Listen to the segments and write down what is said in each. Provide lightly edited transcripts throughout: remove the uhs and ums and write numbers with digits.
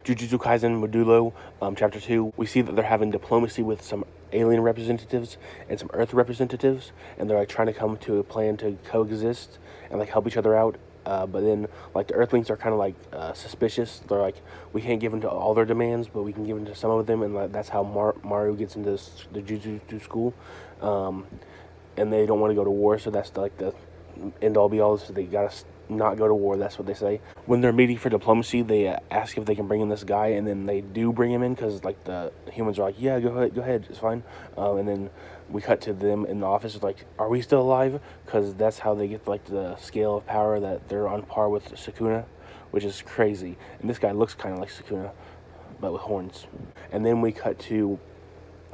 Jujutsu Kaisen Modulo, Chapter 2, we see that they're having diplomacy with some alien representatives and some Earth representatives, and they're like trying to come to a plan to coexist and like help each other out. But then, like, the Earthlings are kind of like suspicious. They're like, we can't give in to all their demands, but we can give in to some of them, and like, that's how Maru gets into the Jujutsu school. And they don't want to go to war, so that's like the end all be all. So they gotta not go to war. That's what they say. When they're meeting for diplomacy, they ask if they can bring in this guy, and then they do bring him in because like the humans are like, yeah, go ahead, it's fine. And then we cut to them in the office. It's like, are we still alive? Because that's how they get like the scale of power, that they're on par with Sukuna, which is crazy. And this guy looks kind of like Sukuna, but with horns. And then we cut to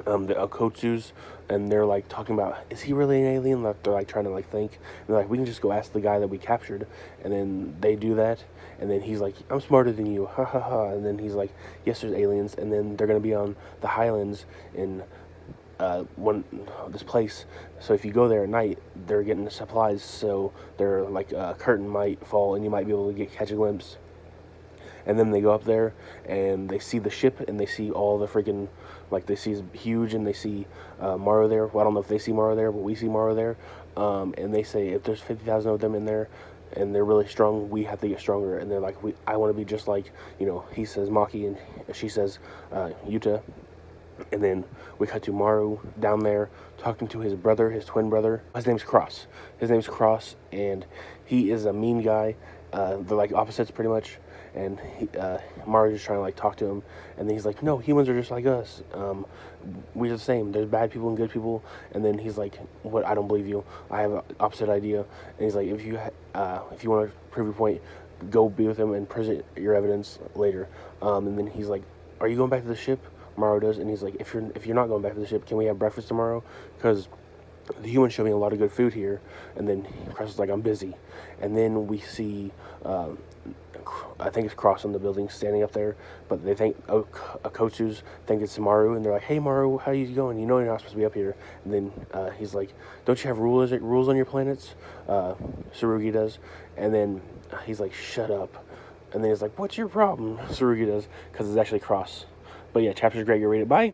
the Okotsus, and they're like talking about, is he really an alien? Like, they're like trying to like think, and they're like, we can just go ask the guy that we captured. And then they do that, and then he's like, I'm smarter than you, ha ha ha. And then he's like, yes, there's aliens, and then they're gonna be on the Highlands in this place. So if you go there at night, they're getting the supplies, so they're like a curtain might fall and you might be able to catch a glimpse. And then they go up there and they see the ship, and they see all the freaking, like, they see huge, and they see Maru there. Well, I don't know if they see Maru there, but we see Maru there. And they say, if there's 50,000 of them in there and they're really strong, we have to get stronger. And they're like, I want to be just like, he says Maki and she says Yuta. And then we cut to Maru down there talking to his brother, his twin brother. His name's Cross. And he is a mean guy. They're like opposites pretty much. And Maru's just trying to like talk to him, and then he's like, no, humans are just like us. We're the same. There's bad people and good people. And then he's like, what? I don't believe you. I have an opposite idea. And he's like, if you want to prove your point, go be with him and present your evidence later. And then he's like, are you going back to the ship? Maru does, and he's like, if you're not going back to the ship, can we have breakfast tomorrow? Because the humans show me a lot of good food here. And then Cross is like, I'm busy. And then we see I think it's Cross on the building standing up there, but they think Okotsus think it's Maru, and they're like, hey Maru, how you going? You know you're not supposed to be up here. And then he's like, don't you have rules on your planets? Tsurugi does. And then he's like, shut up. And then he's like, what's your problem? Tsurugi does, because it's actually Cross. But yeah, chapter's great. You read it. Bye.